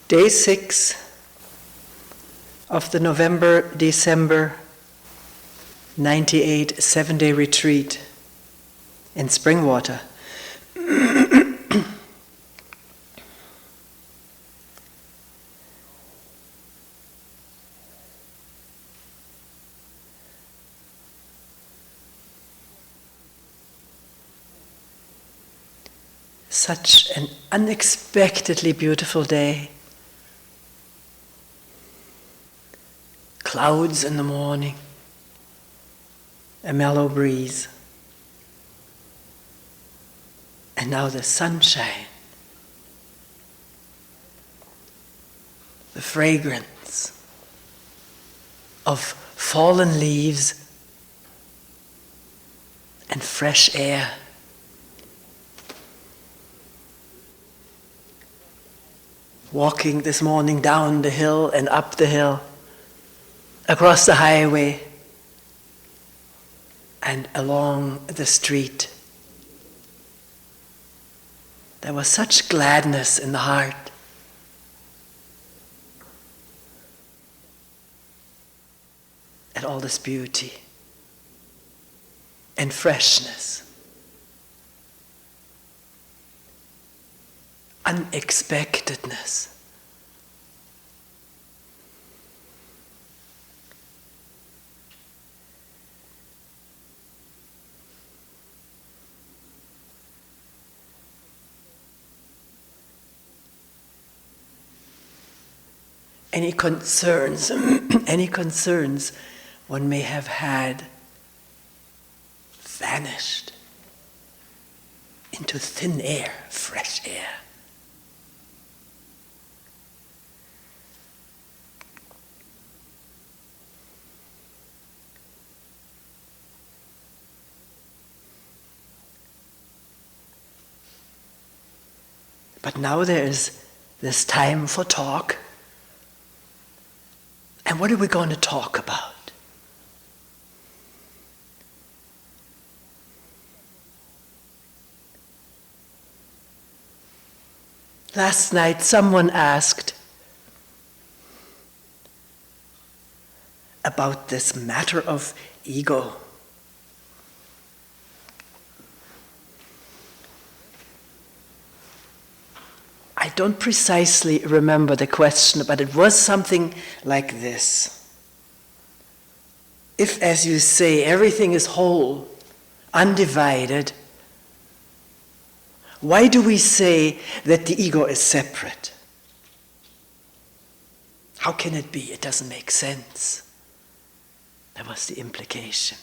Day 6 of the November-December 98 7-day retreat in Springwater. Such an unexpectedly beautiful day. Clouds in the morning, a mellow breeze, and now the sunshine, the fragrance of fallen leaves and fresh air. Walking this morning down the hill and up the hill, across the highway and along the street. There was such gladness in the heart. At all this beauty and freshness. Unexpectedness. Any concerns one may have had vanished into thin air, fresh air. But now there is this time for talk. And what are we going to talk about? Last night someone asked about this matter of ego. I don't precisely remember the question, but it was something like this. If, as you say, everything is whole, undivided, why do we say that the ego is separate? How can it be? It doesn't make sense. That was the implication.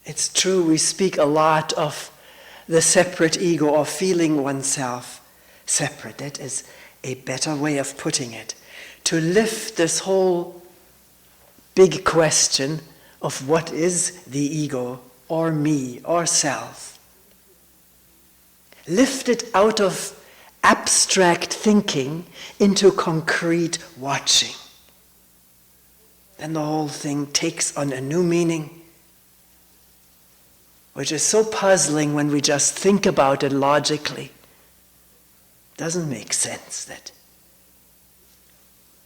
It's true, we speak a lot of the separate ego, or feeling oneself separate. That is a better way of putting it. To lift this whole big question of what is the ego, or me, or self. Lift it out of abstract thinking into concrete watching. Then the whole thing takes on a new meaning, which is so puzzling when we just think about it logically. Doesn't make sense that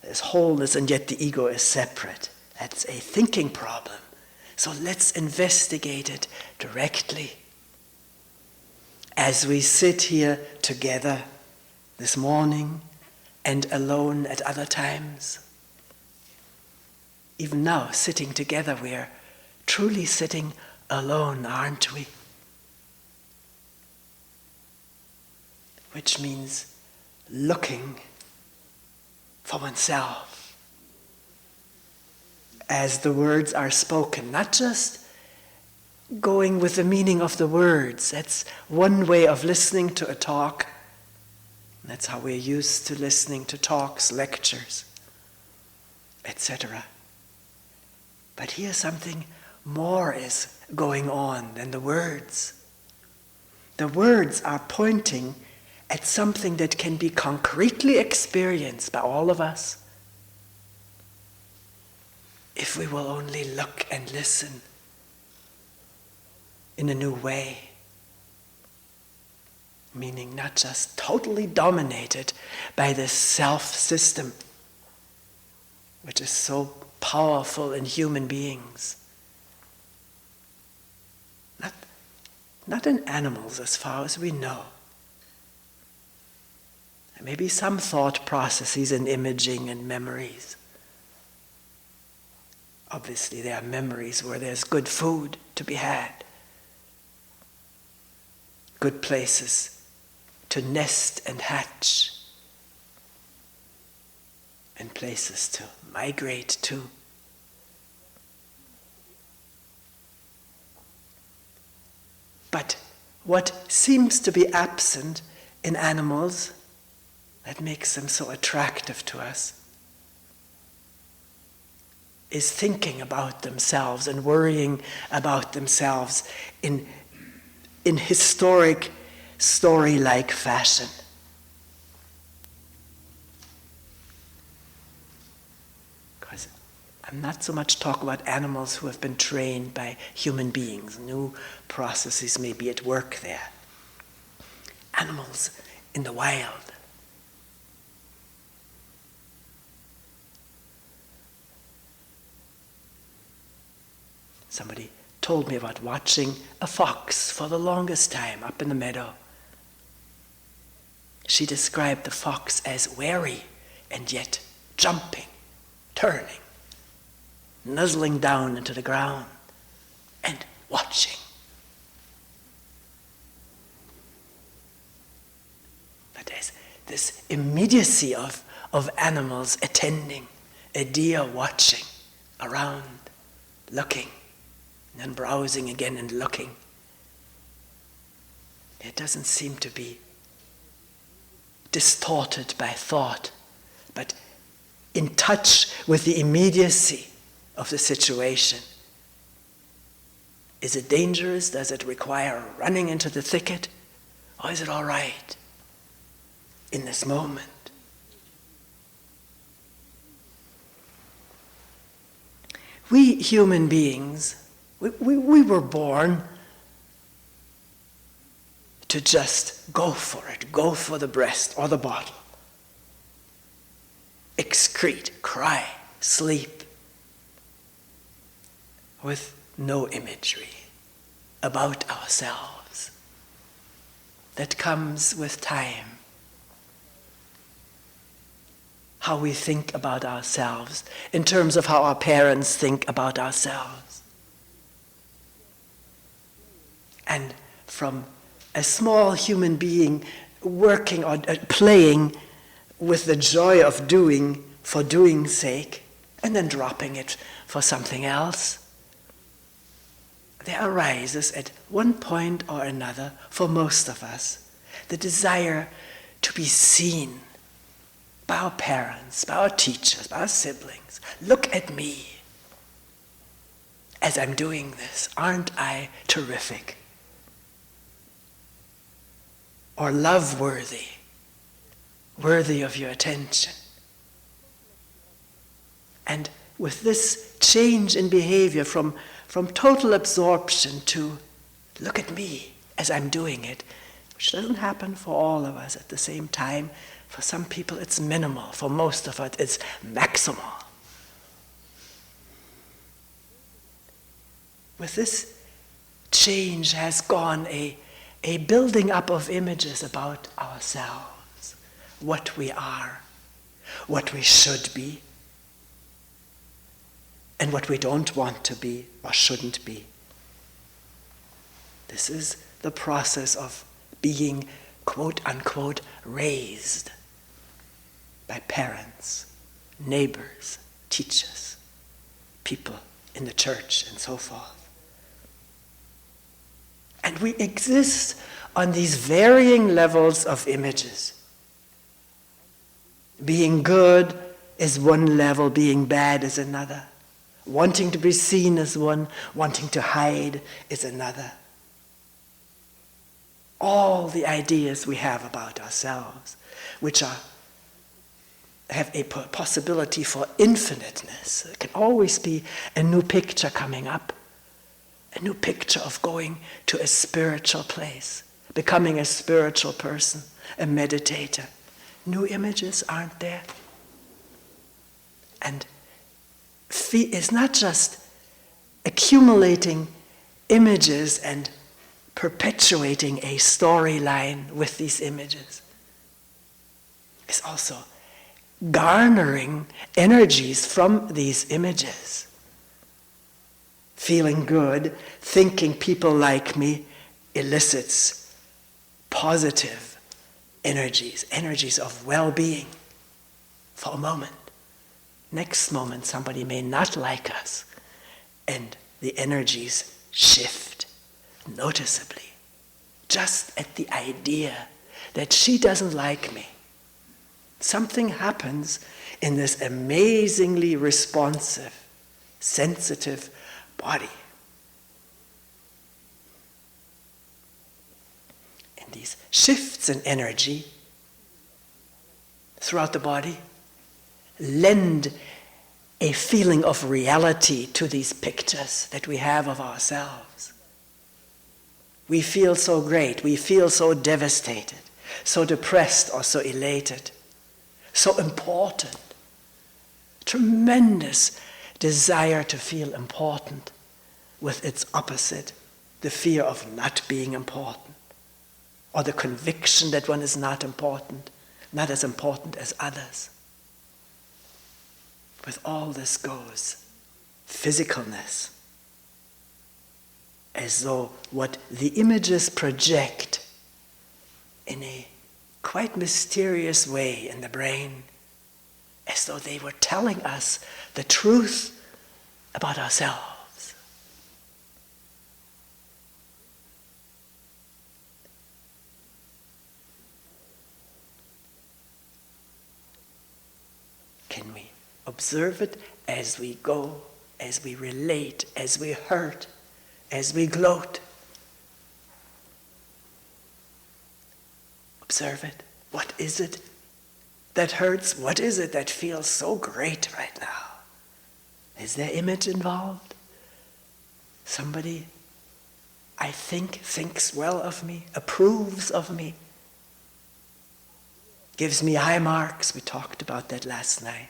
there's wholeness and yet the ego is separate. That's a thinking problem. So let's investigate it directly as we sit here together this morning and alone at other times. Even now, sitting together, we're truly sitting alone, aren't we? Which means looking for oneself as the words are spoken, not just going with the meaning of the words. That's one way of listening to a talk. That's how we're used to listening to talks, lectures, etc. But here something more is going on than the words. The words are pointing at something that can be concretely experienced by all of us. if we will only look and listen in a new way. Meaning not just totally dominated by this self-system, which is so powerful in human beings. Not in animals as far as we know. There may be some thought processes and imaging and memories. Obviously there are memories where there's good food to be had, good places to nest and hatch, and places to migrate to. But what seems to be absent in animals that makes them so attractive to us is thinking about themselves and worrying about themselves in historic, story-like fashion. Because I'm not so much talking about animals who have been trained by human beings. New processes may be at work there. Animals in the wild. Somebody told me about watching a fox for the longest time up in the meadow. She described the fox as wary and yet jumping, turning, nuzzling down into the ground and watching. But there's this immediacy of animals attending, a deer watching around, looking, and then browsing again and looking. It doesn't seem to be distorted by thought, but in touch with the immediacy of the situation. Is it dangerous? Does it require running into the thicket? Or is it all right in this moment? We human beings, we were born to just go for it, go for the breast or the bottle. Excrete, cry, sleep, with no imagery about ourselves that comes with time. How we think about ourselves in terms of how our parents think about ourselves. And from a small human being working or playing with the joy of doing for doing's sake, and then dropping it for something else, there arises at one point or another, for most of us, the desire to be seen by our parents, by our teachers, by our siblings. Look at me as I'm doing this. Aren't I terrific? Or love-worthy, worthy of your attention. And with this change in behavior from total absorption to look at me as I'm doing it, which doesn't happen for all of us at the same time. For some people it's minimal, for most of us it's maximal. With this change has gone a building up of images about ourselves, what we are, what we should be, and what we don't want to be or shouldn't be. This is the process of being, quote unquote, raised by parents, neighbors, teachers, people in the church, and so forth. And we exist on these varying levels of images. Being good is one level, being bad is another. Wanting to be seen is one, wanting to hide is another. All the ideas we have about ourselves, which are have a possibility for infiniteness. There can always be a new picture coming up, a new picture of going to a spiritual place, becoming a spiritual person, a meditator. New images aren't there. And it's not just accumulating images and perpetuating a storyline with these images. It's also garnering energies from these images. Feeling good, thinking people like me, elicits positive energies, energies of well-being for a moment. Next moment, somebody may not like us, and the energies shift noticeably, just at the idea that she doesn't like me. Something happens in this amazingly responsive, sensitive body. And these shifts in energy throughout the body lend a feeling of reality to these pictures that we have of ourselves. We feel so great, we feel so devastated, so depressed or so elated, so important. Tremendous desire to feel important with its opposite, the fear of not being important, or the conviction that one is not important, not as important as others. With all this goes physicalness, as though what the images project in a quite mysterious way in the brain, as though they were telling us the truth about ourselves. Can we observe it as we go, as we relate, as we hurt, as we gloat? Observe it. What is it that hurts? What is it that feels so great right now? Is there image involved? Somebody, I think, thinks well of me, approves of me, gives me high marks. We talked about that last night.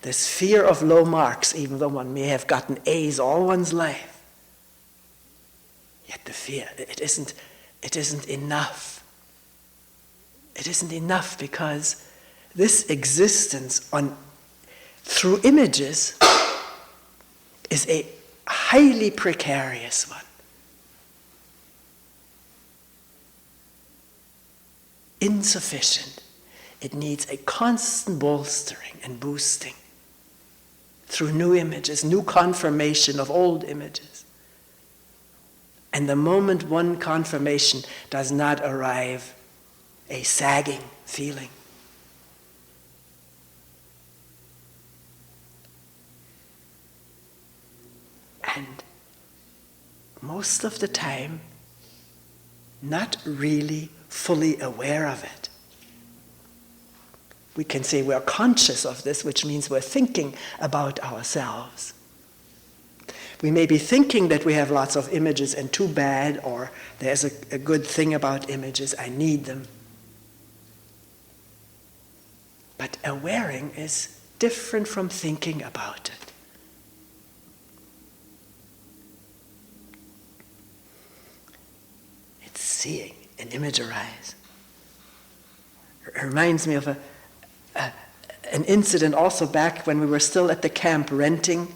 This fear of low marks, even though one may have gotten A's all one's life. Yet the fear, it isn't enough. It isn't enough because this existence through images is a highly precarious one. Insufficient. It needs a constant bolstering and boosting through new images, new confirmation of old images. And the moment one confirmation does not arrive, a sagging feeling. And most of the time, not really fully aware of it. We can say we're conscious of this, which means we're thinking about ourselves. We may be thinking that we have lots of images and too bad, or there's a good thing about images, I need them. But awareing is different from thinking about it. It's seeing an image arise. It reminds me of an incident also back when we were still at the camp renting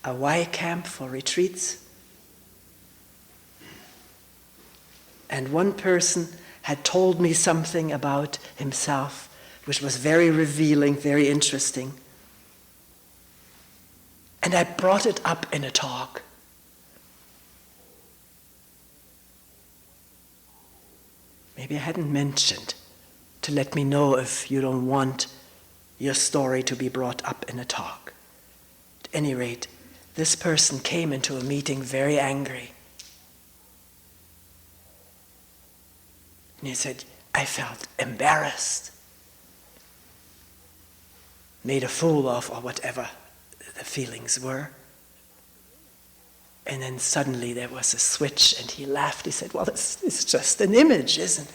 a Y camp for retreats. And one person had told me something about himself, which was very revealing, very interesting. And I brought it up in a talk. Maybe I hadn't mentioned to let me know if you don't want your story to be brought up in a talk. At any rate, this person came into a meeting very angry. And he said, I felt embarrassed. made a fool of, or whatever the feelings were. And then suddenly there was a switch, and he laughed. He said, well, it's just an image, isn't it?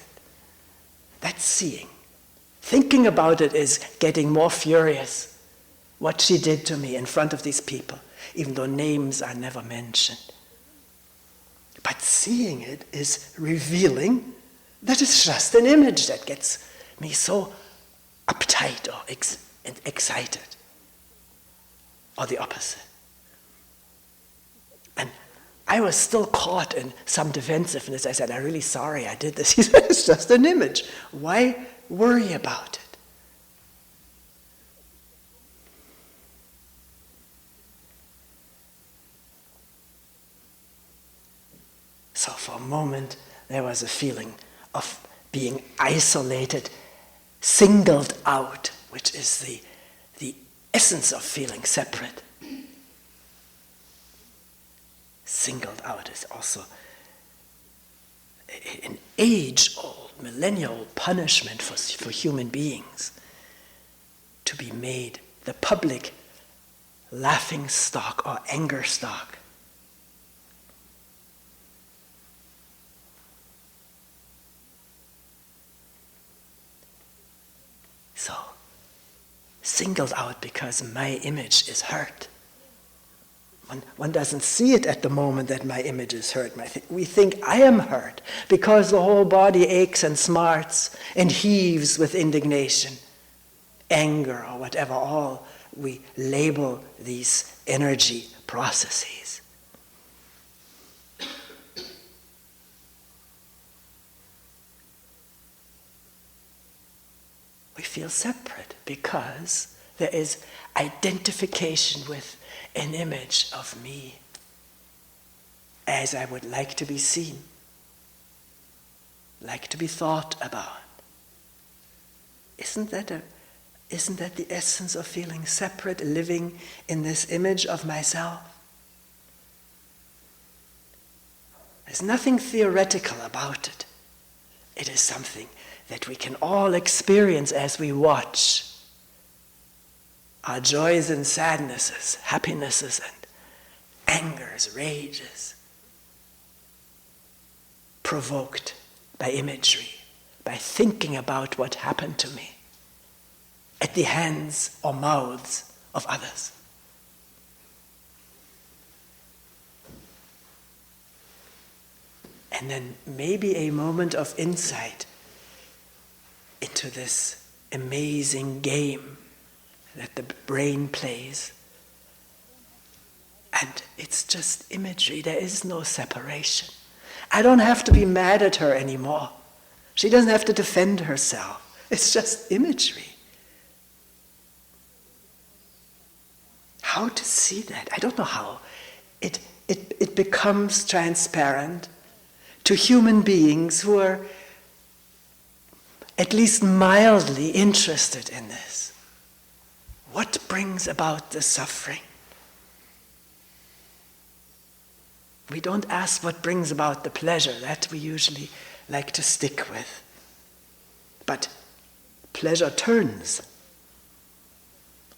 That's seeing. Thinking about it is getting more furious. What she did to me in front of these people, even though names are never mentioned. But seeing it is revealing that it's just an image that gets me so uptight or excited. Or the opposite. And I was still caught in some defensiveness. I said, I'm really sorry I did this. He said, it's just an image. Why worry about it? So for a moment, there was a feeling of being isolated, singled out, which is the essence of feeling separate. Singled out is also an age-old, millennial punishment for human beings, to be made the public laughing stock or anger stock. So, singled out because my image is hurt. One doesn't see it at the moment that my image is hurt. We think I am hurt because the whole body aches and smarts and heaves with indignation, anger, or whatever. All we label these energy processes. We feel separate because there is identification with an image of me as I would like to be seen, like to be thought about. Isn't that the essence of feeling separate, living in this image of myself? There's nothing theoretical about it. It is something that we can all experience as we watch our joys and sadnesses, happinesses and angers, rages, provoked by imagery, by thinking about what happened to me at the hands or mouths of others. And then maybe a moment of insight into this amazing game that the brain plays. And it's just imagery. There is no separation. I don't have to be mad at her anymore. She doesn't have to defend herself. It's just imagery. How to see that? I don't know how. It becomes transparent to human beings who are at least mildly interested in this. What brings about the suffering? We don't ask what brings about the pleasure. That we usually like to stick with. But pleasure turns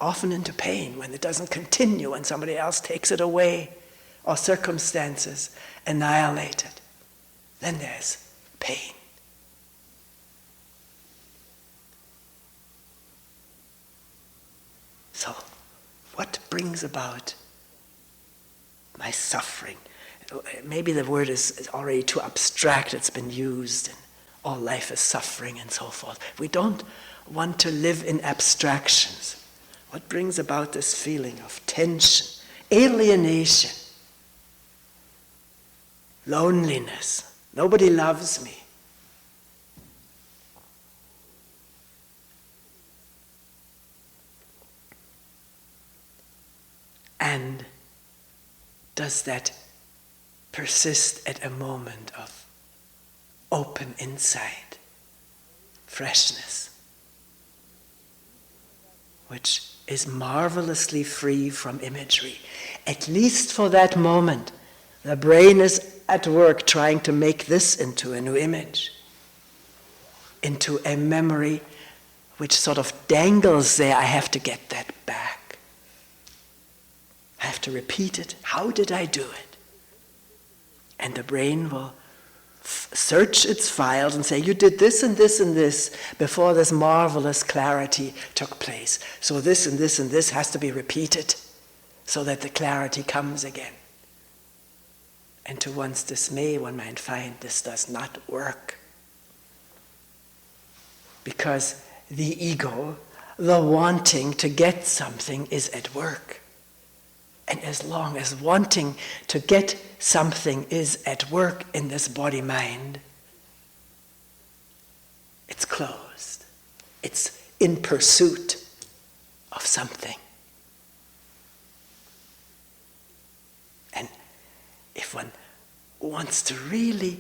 often into pain when it doesn't continue, when somebody else takes it away, or circumstances annihilate it. Then there's pain. So, what brings about my suffering? Maybe the word is already too abstract. It's been used, and all life is suffering and so forth. We don't want to live in abstractions. What brings about this feeling of tension, alienation, loneliness? Nobody loves me. And does that persist at a moment of open insight, freshness, which is marvelously free from imagery? At least for that moment, the brain is at work trying to make this into a new image, into a memory which sort of dangles there. I have to get that back. I have to repeat it. How did I do it? And the brain will search its files and say, you did this and this and this before this marvelous clarity took place. So this and this and this has to be repeated so that the clarity comes again. And to one's dismay, one might find this does not work. Because the ego, the wanting to get something, is at work. And as long as wanting to get something is at work in this body-mind, it's closed. It's in pursuit of something. And if one wants to really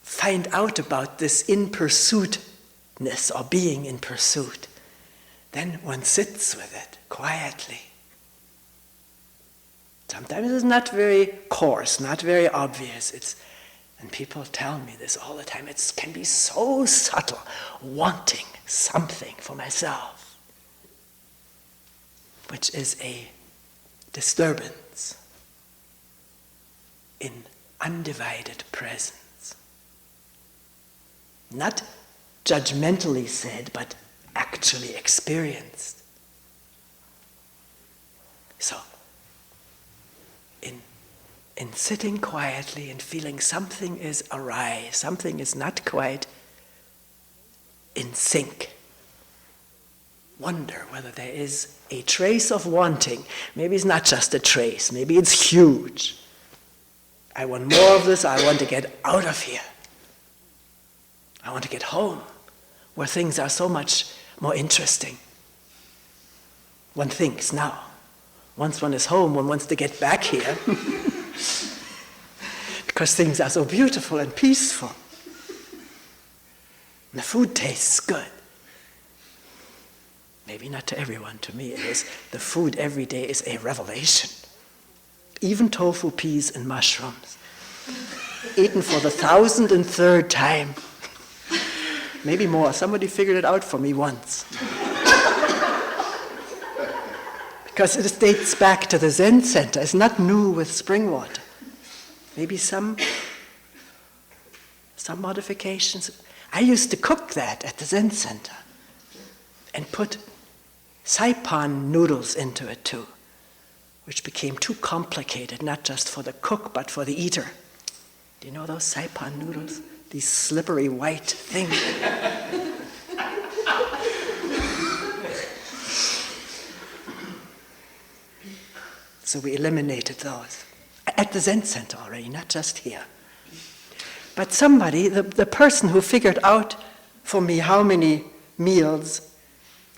find out about this in pursuitness or being in pursuit, then one sits with it quietly. Sometimes it's not very coarse, not very obvious. And people tell me this all the time. It can be so subtle, wanting something for myself, which is a disturbance in undivided presence. Not judgmentally said, but actually experienced. So, in sitting quietly and feeling something is awry, something is not quite in sync, wonder whether there is a trace of wanting. Maybe it's not just a trace, maybe it's huge. I want more of this, I want to get out of here. I want to get home, where things are so much more interesting. One thinks now, once one is home, one wants to get back here because things are so beautiful and peaceful. And the food tastes good. Maybe not to everyone, to me it is. The food every day is a revelation. Even tofu, peas, and mushrooms, eaten for the 1,003rd time. Maybe more. Somebody figured it out for me once. Because it dates back to the Zen Center. It's not new with Springwater. Maybe some modifications. I used to cook that at the Zen Center and put saipan noodles into it too, which became too complicated, not just for the cook, but for the eater. Do you know those saipan noodles? These slippery white things. So we eliminated those at the Zen Center already, not just here. But somebody, the person who figured out for me how many meals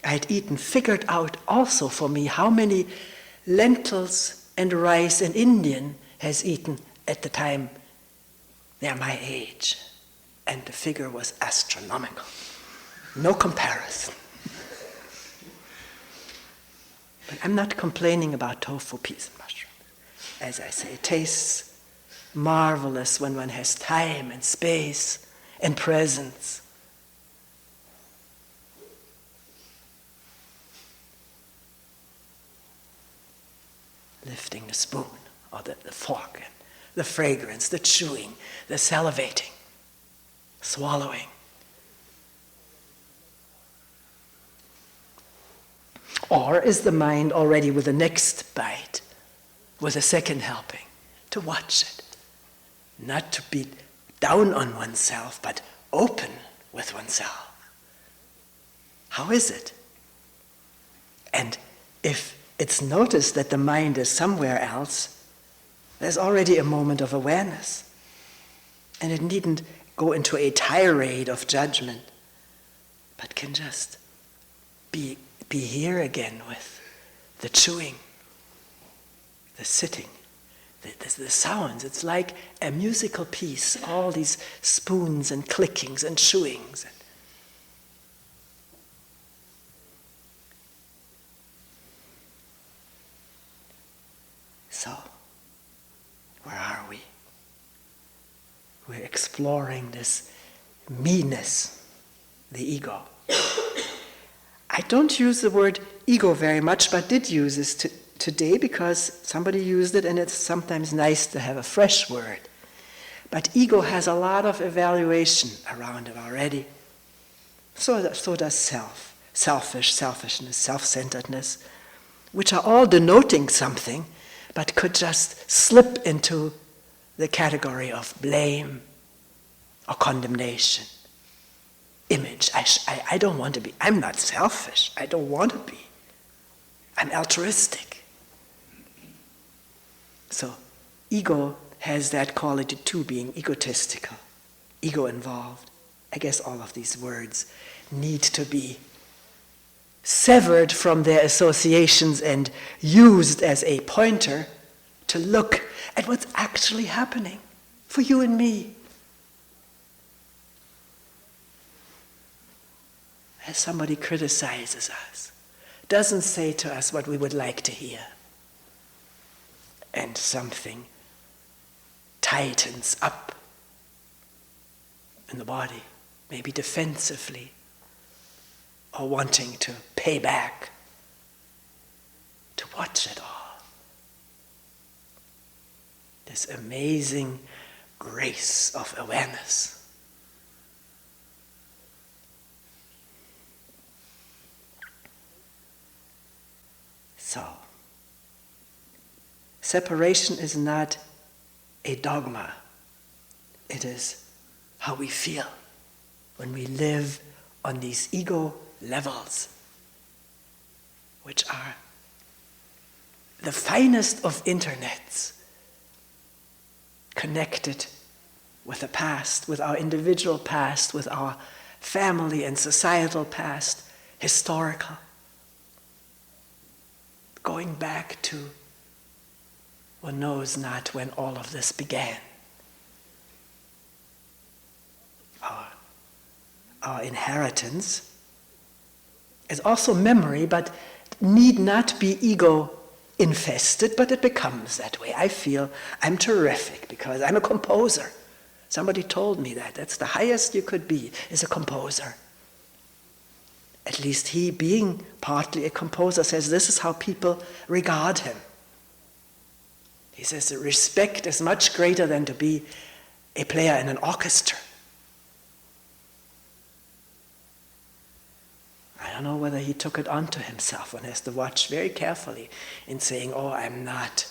I'd eaten, figured out also for me how many lentils and rice an Indian has eaten at the time they're my age. And the figure was astronomical. No comparison. But I'm not complaining about tofu, peas, and mushrooms. As I say, it tastes marvelous when one has time and space and presence. Lifting the spoon or the fork, and the fragrance, the chewing, the salivating, swallowing. Or is the mind already with the next bite, with a second helping, to watch it? Not to be down on oneself, but open with oneself. How is it? And if it's noticed that the mind is somewhere else, there's already a moment of awareness. And it needn't go into a tirade of judgment, but can just be here again with the chewing, the sitting, the sounds. It's like a musical piece, all these spoons and clickings and chewings. So, where are we? We're exploring this me-ness, the ego. I don't use the word ego very much, but did use this today because somebody used it, and it's sometimes nice to have a fresh word. But ego has a lot of evaluation around it already. So does self. Selfishness, self-centeredness, which are all denoting something, but could just slip into the category of blame or condemnation. Image. I don't want to be. I'm not selfish. I don't want to be. I'm altruistic. So ego has that quality too, being egotistical, ego involved. I guess all of these words need to be severed from their associations and used as a pointer to look at what's actually happening for you and me. As somebody criticizes us, doesn't say to us what we would like to hear, and something tightens up in the body, maybe defensively, or wanting to pay back, to watch it all. This amazing grace of awareness. So, separation is not a dogma. It is how we feel when we live on these ego levels, which are the finest of internets, connected with the past, with our individual past, with our family and societal past, historical, going back to one knows not when all of this began. Our inheritance is also memory, but need not be ego-infested, but it becomes that way. I feel I'm terrific because I'm a composer. Somebody told me that. That's the highest you could be, is a composer. At least he, being partly a composer, says this is how people regard him. He says the respect is much greater than to be a player in an orchestra. I don't know whether he took it onto himself. One has to watch very carefully in saying, oh, I'm not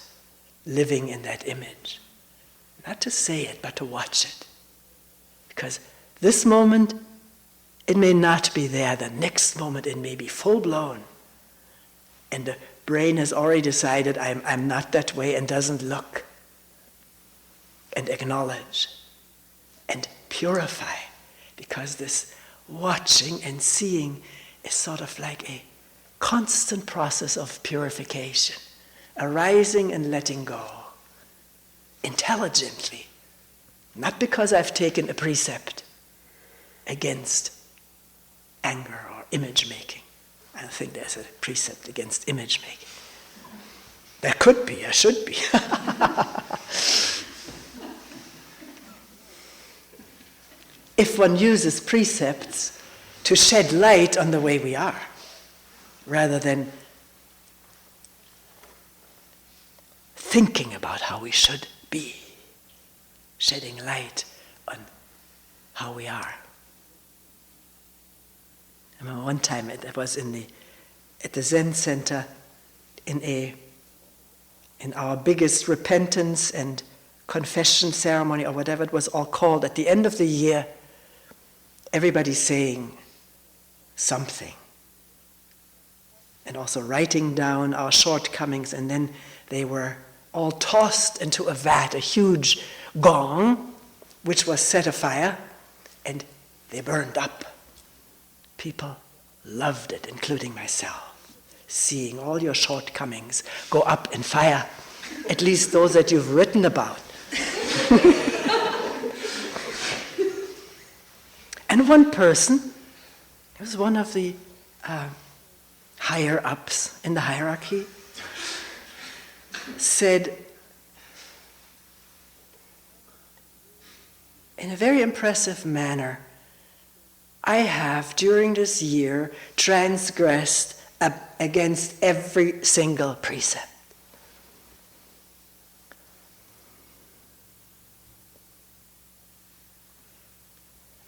living in that image. Not to say it, but to watch it. Because this moment, it may not be there. The next moment, it may be full-blown. And the brain has already decided I'm not that way and doesn't look and acknowledge and purify. Because this watching and seeing is sort of like a constant process of purification, arising and letting go, intelligently, not because I've taken a precept against anger or image making. I don't think there's a precept against image making. There could be, there should be. If one uses precepts to shed light on the way we are, rather than thinking about how we should be, shedding light on how we are. I remember one time it was at the Zen Center in our biggest repentance and confession ceremony, or whatever it was all called. At the end of the year, everybody's saying something, and also writing down our shortcomings, and then they were all tossed into a vat, a huge gong, which was set afire, and they burned up. People loved it, including myself, seeing all your shortcomings go up in fire, at least those that you've written about. And one person, he was one of the higher-ups in the hierarchy, said in a very impressive manner, I have, during this year, transgressed against every single precept.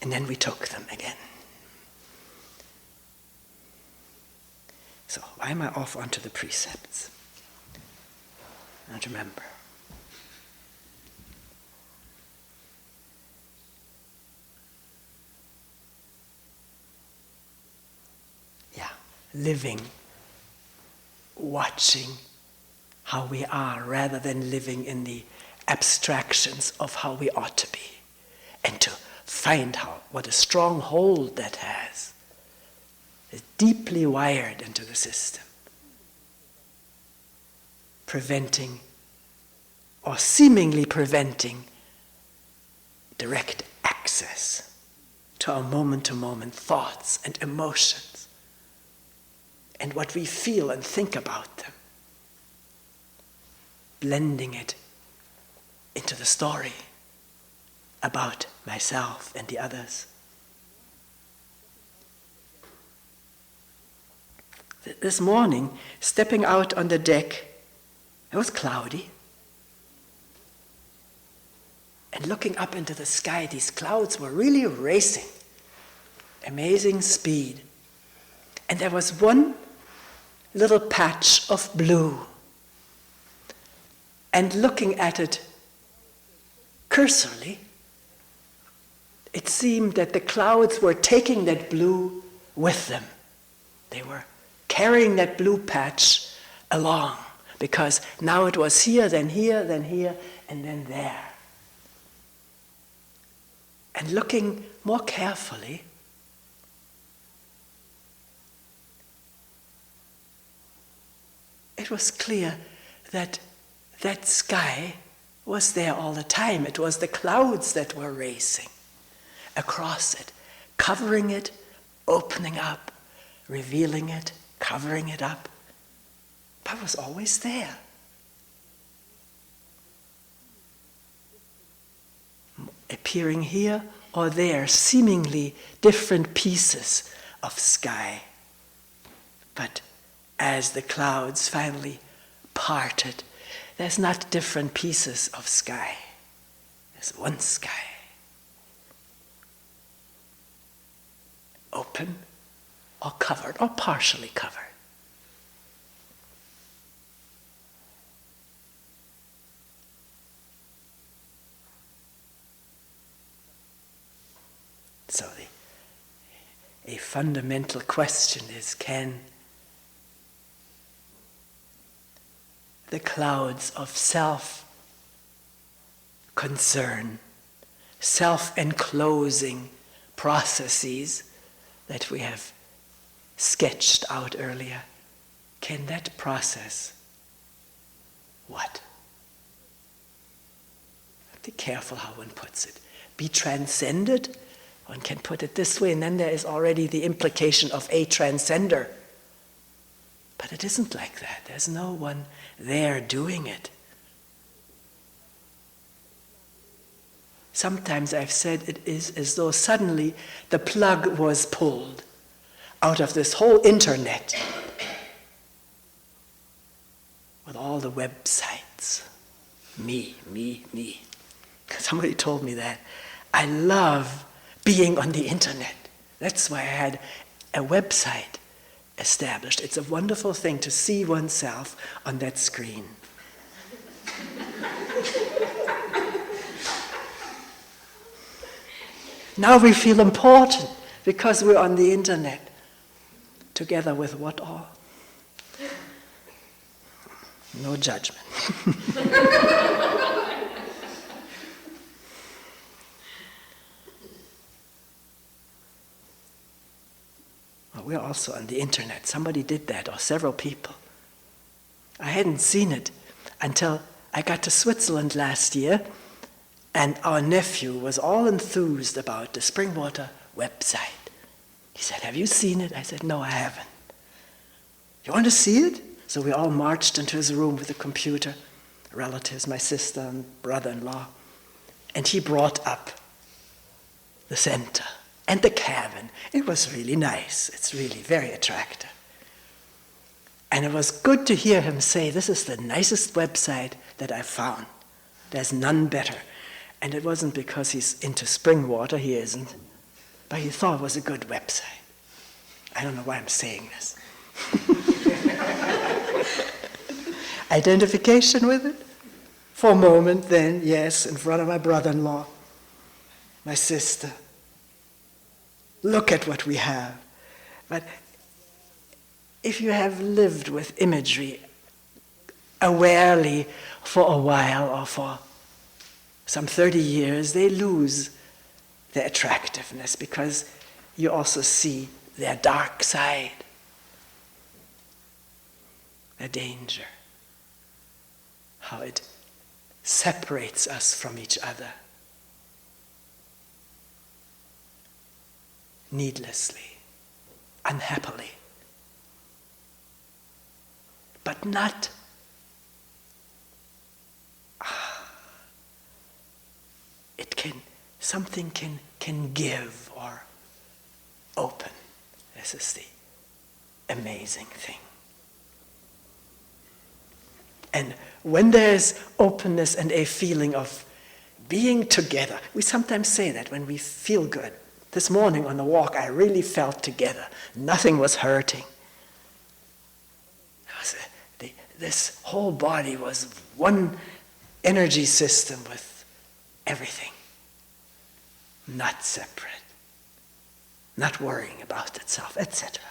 And then we took them again. So why am I off onto the precepts? And remember, living, watching how we are rather than living in the abstractions of how we ought to be, and to find what a strong hold that has. It's deeply wired into the system, preventing or seemingly preventing direct access to our moment-to-moment thoughts and emotions and what we feel and think about them, blending it into the story about myself and the others. This morning, stepping out on the deck, it was cloudy. And looking up into the sky, these clouds were really racing. Amazing speed. And there was one little patch of blue. And looking at it cursorily, it seemed that the clouds were taking that blue with them. They were carrying that blue patch along, because now it was here, then here, then here, and then there. And looking more carefully, it was clear that that sky was there all the time. It was the clouds that were racing across it, covering it, opening up, revealing it, covering it up. But it was always there. Appearing here or there, seemingly different pieces of sky. But as the clouds finally parted, there's not different pieces of sky. There's one sky. Open or covered or partially covered. So a fundamental question is, can the clouds of self-concern, self-enclosing processes that we have sketched out earlier, can that process what? Be careful how one puts it. Be transcended? One can put it this way, and then there is already the implication of a transcender. But it isn't like that. There's no one there doing it. Sometimes I've said it is as though suddenly the plug was pulled out of this whole internet with all the websites. Me. Somebody told me that. I love being on the internet. That's why I had a website established. It's a wonderful thing to see oneself on that screen. Now we feel important because we're on the internet. Together with what all? No judgment. We're also on the internet. Somebody did that, or several people. I hadn't seen it until I got to Switzerland last year, and our nephew was all enthused about the Springwater website. He said, "Have you seen it?" I said, "No, I haven't." "You want to see it?" So we all marched into his room with a computer, relatives, my sister and brother-in-law, and he brought up the center. And the cabin, it was really nice. It's really very attractive. And it was good to hear him say, this is the nicest website that I've found. There's none better. And it wasn't because he's into Springwater, he isn't. But he thought it was a good website. I don't know why I'm saying this. Identification with it? For a moment then, yes, in front of my brother-in-law, my sister. Look at what we have. But if you have lived with imagery awarely for a while or for some 30 years, they lose their attractiveness because you also see their dark side, their danger, how it separates us from each other needlessly, unhappily, but not something can give or open. This is the amazing thing. And when there's openness and a feeling of being together, we sometimes say that when we feel good. This morning on the walk, I really felt together. Nothing was hurting. This whole body was one energy system with everything. Not separate. Not worrying about itself, etc.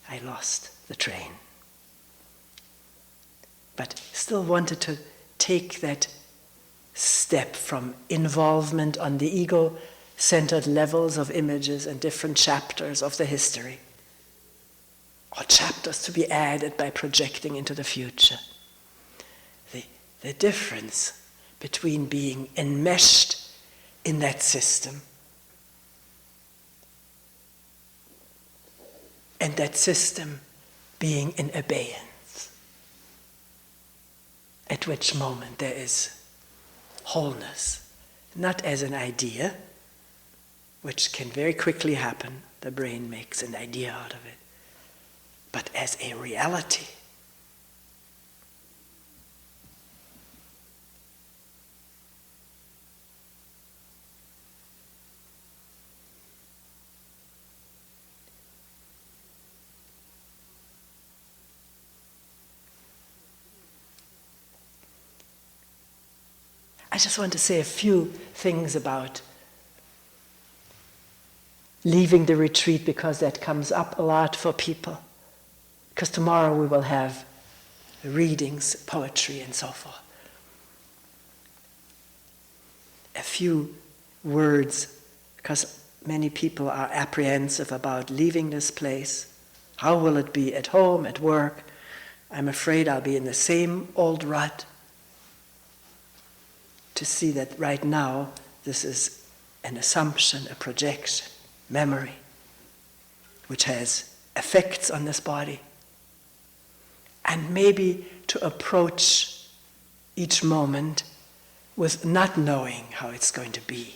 I lost the train, but still wanted to take that step from involvement on the ego-centered levels of images and different chapters of the history, or chapters to be added by projecting into the future. The difference between being enmeshed in that system and that system being in abeyance, at which moment there is wholeness, not as an idea, which can very quickly happen, the brain makes an idea out of it, but as a reality. I just want to say a few things about leaving the retreat, because that comes up a lot for people. Because tomorrow we will have readings, poetry, and so forth. A few words, because many people are apprehensive about leaving this place. How will it be at home, at work? I'm afraid I'll be in the same old rut. To see that right now, this is an assumption, a projection, memory, which has effects on this body. And maybe to approach each moment with not knowing how it's going to be.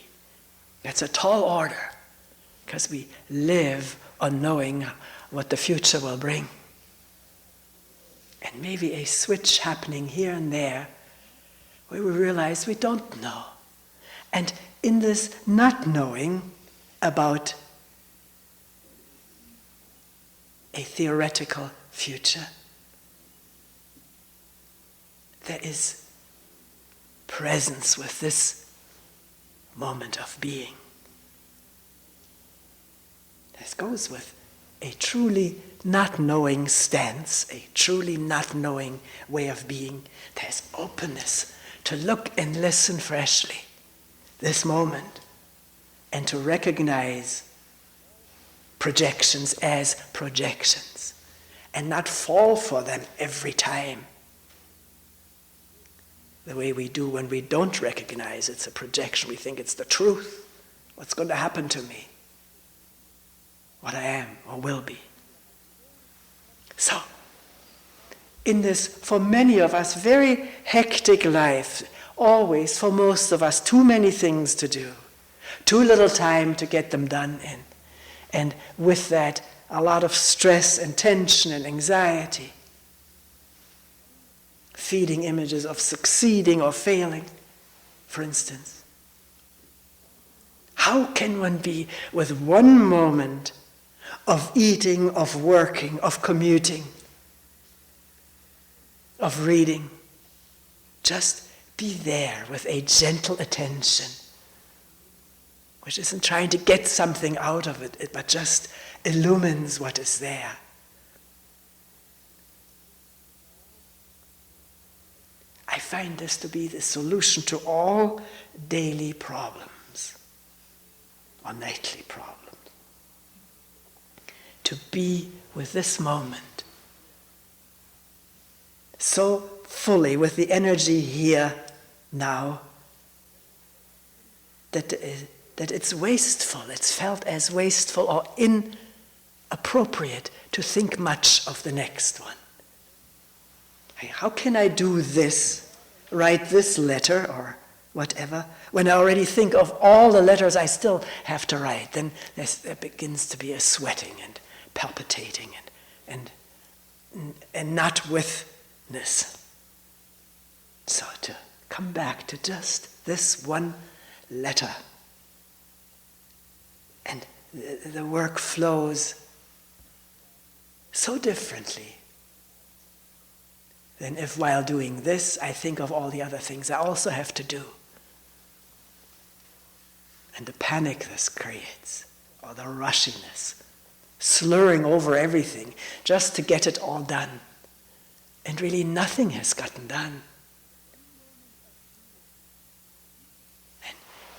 That's a tall order, because we live on knowing what the future will bring. And maybe a switch happening here and there, where we realize we don't know. And in this not knowing about a theoretical future, there is presence with this moment of being. This goes with a truly not knowing stance, a truly not knowing way of being. There's openness to look and listen freshly this moment, and to recognize projections as projections and not fall for them every time, the way we do when we don't recognize it's a projection. We think it's the truth. What's going to happen to me? what I am or will be. So, in this, for many of us, very hectic life, always, for most of us, too many things to do, too little time to get them done in. And with that, a lot of stress and tension and anxiety, feeding images of succeeding or failing, for instance. How can one be with one moment of eating, of working, of commuting, of reading, just be there with a gentle attention, which isn't trying to get something out of it, but just illumines what is there. I find this to be the solution to all daily problems, or nightly problems. To be with this moment so fully, with the energy here now, that it's wasteful, it's felt as wasteful or inappropriate to think much of the next one. How can I do this, write this letter or whatever, when I already think of all the letters I still have to write? Then there begins to be a sweating and palpitating and not withness. So to come back to just this one letter, and the work flows so differently than if while doing this I think of all the other things I also have to do. And the panic this creates, or the rushiness, slurring over everything just to get it all done. And really nothing has gotten done.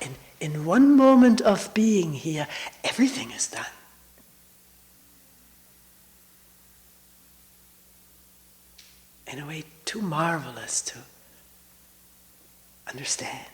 And in one moment of being here, everything is done. In a way too marvelous to understand.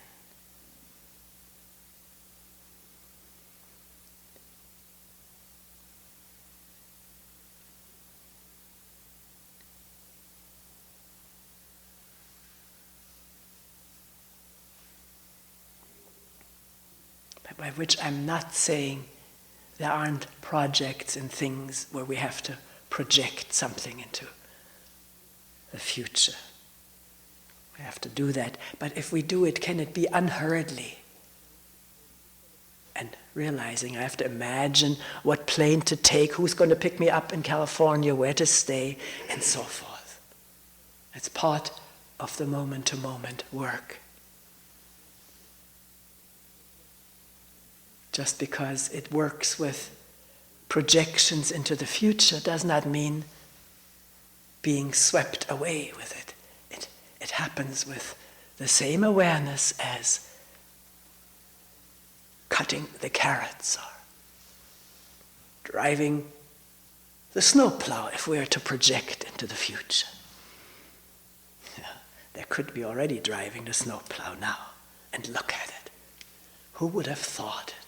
By which I'm not saying there aren't projects and things where we have to project something into the future. We have to do that. But if we do it, can it be unhurriedly? And realizing I have to imagine what plane to take, who's going to pick me up in California, where to stay, and so forth. It's part of the moment-to-moment work. Just because it works with projections into the future does not mean being swept away with it. It happens with the same awareness as cutting the carrots or driving the snowplow if we are to project into the future. Yeah, there could be already driving the snowplow now, and look at it. Who would have thought it?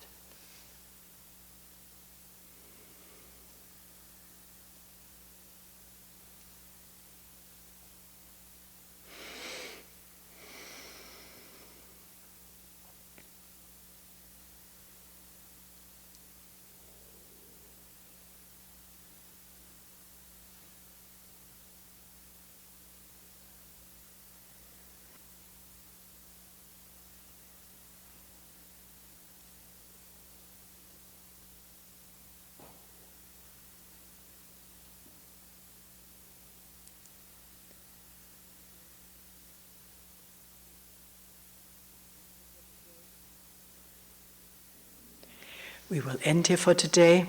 We will end here for today.